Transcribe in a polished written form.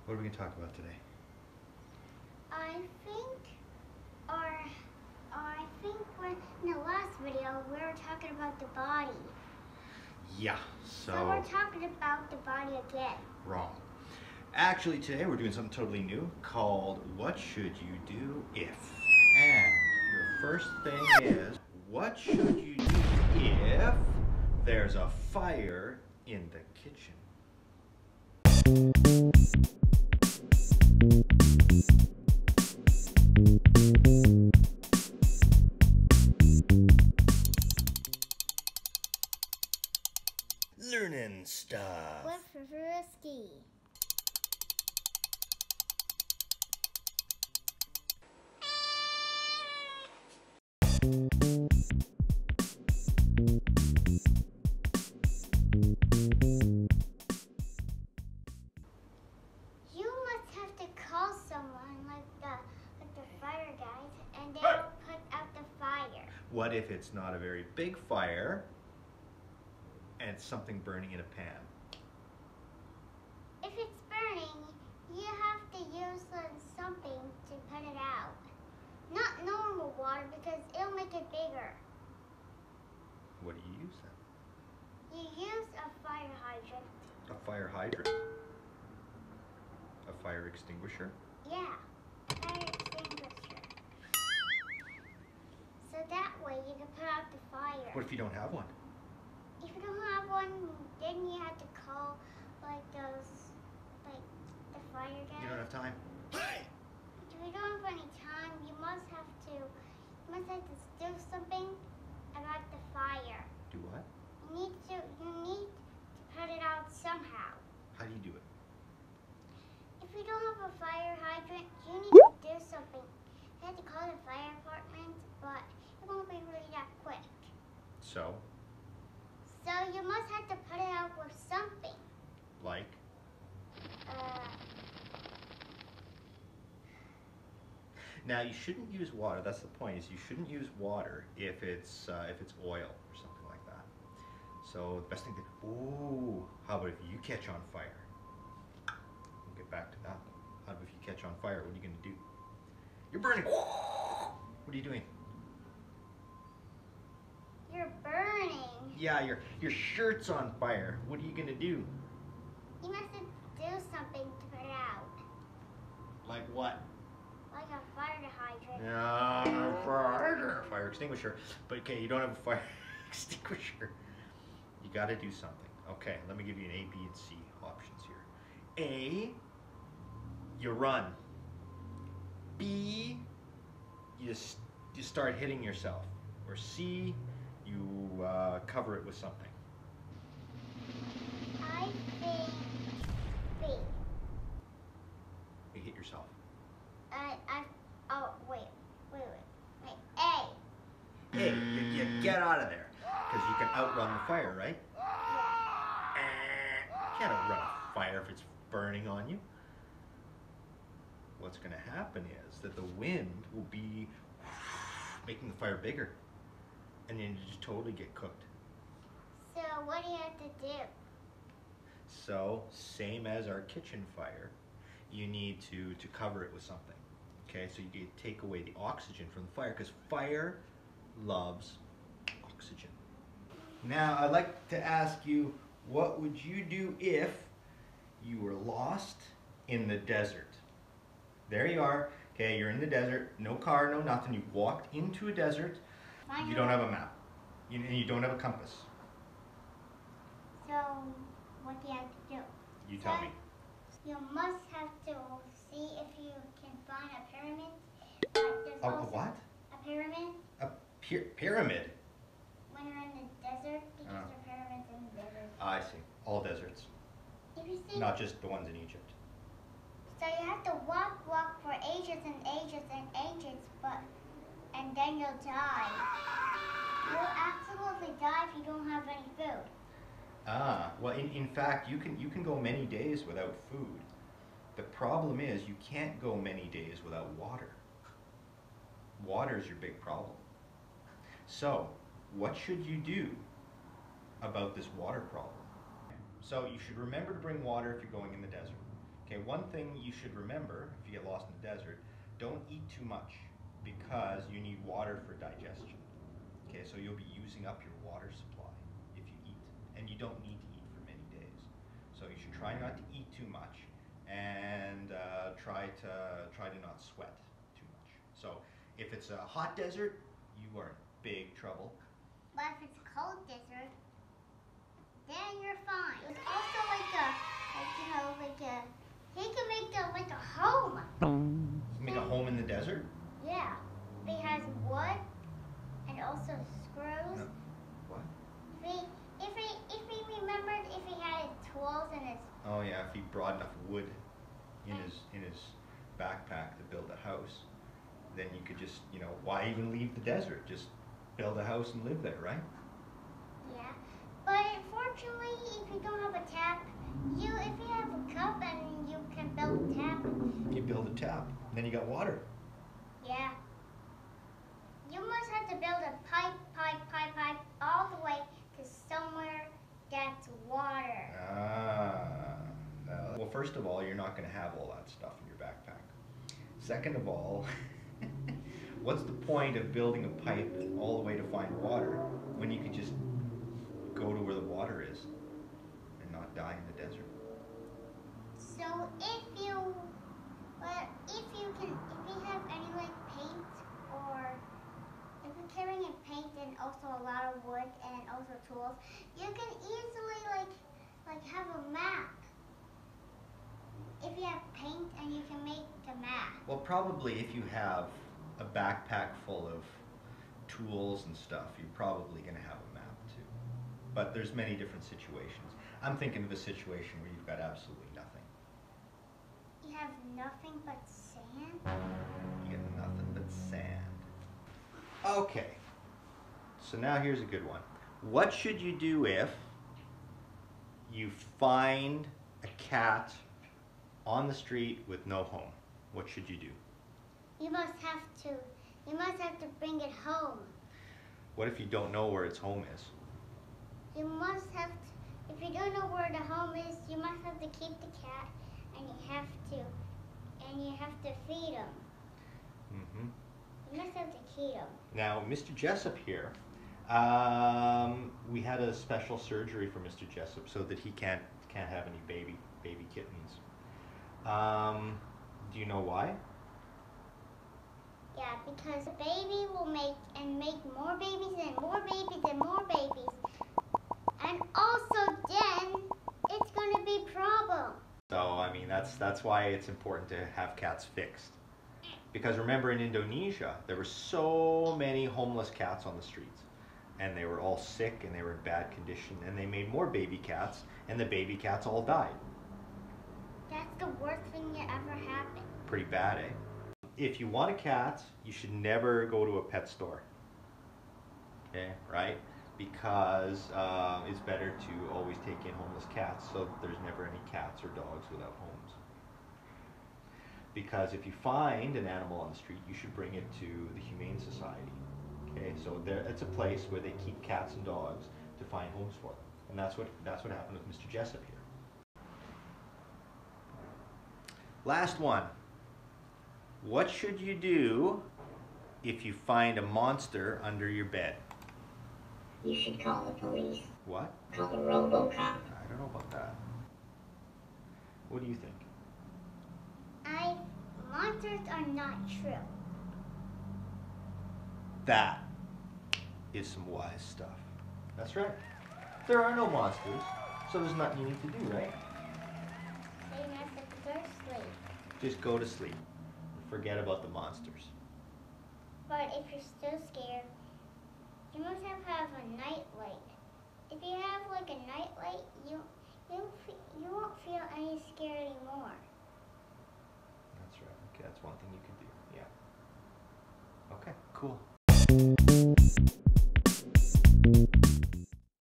What are we going to talk about today? I think, when in the last video we were talking about the body. Yeah, So we're talking about the body again. Wrong. Actually, today we're doing something totally new called What Should You Do If? And your first thing is, what should you do if there's a fire in the kitchen? Learning stuff. With Rizky. You must have to call someone like the fire guys, and they'll put out the fire. What if it's not a very big fire and it's something burning in a pan? If it's burning, you have to use something to put it out. Not normal water, because it'll make it bigger. What do you use then? You use a fire hydrant. A fire hydrant? A fire extinguisher? Yeah, fire extinguisher. So that way you can put out the fire. What if you don't have one? If you don't have one, then you have to call the fire guy. You don't have time? If you don't have any time, you must have to do something about the fire. Do what? You need to put it out somehow. How do you do it? If you don't have a fire hydrant, you need to do something. You have to call the fire department, but it won't be really that quick. So you must have to put it out with something. like? Now you shouldn't use water. That's the point. Is you shouldn't use water if it's oil or something like that. So the best thing to how about if you catch on fire? We'll get back to that. How about if you catch on fire? What are you going to do? You're burning. What are you doing? You're burning. Yeah, your shirt's on fire. What are you going to do? You must do something to put it out. Like what? Like a fire hydrant. Yeah, fire extinguisher. But okay, you don't have a fire extinguisher. You got to do something. Okay, let me give you an A, B, and C options here. A, you run. B, you start hitting yourself. Or C, you cover it with something. I think B. You hit yourself. A. A, you get out of there. Because you can outrun the fire, right? You can't outrun a fire if it's burning on you. What's going to happen is that the wind will be making the fire bigger. And then you just totally get cooked. So what do you have to do? So, same as our kitchen fire, you need to cover it with something. Okay, so you take away the oxygen from the fire, because fire loves oxygen. Now, I'd like to ask you, what would you do if you were lost in the desert? There you are. Okay, you're in the desert, no car, no nothing. You walked into a desert. You don't have a map, and you don't have a compass. So what do you have to do? You tell me. You must have to see if you can find a pyramid. But there's A also what? A pyramid. A pyramid? When you're in the desert, because there are pyramids in the desert. I see. All deserts. If you see, Not just the ones in Egypt. so you have to walk for ages and ages and ages, and then you'll die. You'll absolutely die if you don't have any food. Well, in fact, you can go many days without food. The problem is you can't go many days without water. Water is your big problem. So, what should you do about this water problem? So you should remember to bring water if you're going in the desert. Okay, one thing you should remember if you get lost in the desert, don't eat too much because you need water for digestion. Okay, so you'll be using up your water supply if you eat, and you don't need to eat for many days. So you should try not to eat too much, and try to not sweat too much. So if it's a hot desert, you are in big trouble. But if it's a cold desert, then you're fine. It's also he can make like a home. Make a home in the desert? Yeah. He has wood and also screws. No. What? If he remembered if he had his tools and his. Oh yeah, if he brought enough wood in his backpack to build a house, then you could just, why even leave the desert? Just build a house and live there, right? Yeah. But unfortunately, if you don't have a tap, if you have a cup and you can build a tap. You build a tap, and then you got water. Yeah. You must have to build a pipe all the way to somewhere that's water. Well, first of all, you're not going to have all that stuff in your backpack. Second of all, what's the point of building a pipe all the way to find water when you could just go to where the water is and not die in the desert? So if you have any like paint, or if you're carrying in paint and also a lot of wood and also tools, you can easily like have a map. If you have paint and you can make a map. Well, probably if you have a backpack full of tools and stuff, you're probably going to have a map too. But there's many different situations. I'm thinking of a situation where you've got absolutely nothing. You have nothing but sand? You got nothing but sand. Okay, so now here's a good one. What should you do if you find a cat on the street with no home? What should you do? You must have to bring it home. What if you don't know where its home is? You must have to, if you don't know where the home is, you must have to keep the cat, and you have to feed him. Mm-hmm. You must have to feed him. Now, Mr. Jessup here, we had a special surgery for Mr. Jessup so that he can't have any baby kittens. Do you know why? Yeah, because a baby will make more babies and more babies and more babies. And also then it's gonna be a problem. So I mean that's why it's important to have cats fixed. Because remember, in Indonesia there were so many homeless cats on the streets, and they were all sick and they were in bad condition, and they made more baby cats, and the baby cats all died. That's the worst thing that ever happened. Pretty bad, eh? If you want a cat, you should never go to a pet store. Okay, right? Because it's better to always take in homeless cats, so there's never any cats or dogs without homes. Because if you find an animal on the street, you should bring it to the Humane Society. Okay, so it's a place where they keep cats and dogs to find homes for them, and that's what happened with Mr. Jessup here. Last one. What should you do if you find a monster under your bed? You should call the police. What? Call the RoboCop. I don't know about that. What do you think? Monsters are not true. That is some wise stuff. That's right. There are no monsters, so there's nothing you need to do, right? So you have to go to sleep. Just go to sleep. Forget about the monsters. But if you're still scared, you must have a night light. If you have like a night light, you won't feel any scared anymore. That's right. Okay, that's one thing you can do. Yeah. Okay, cool.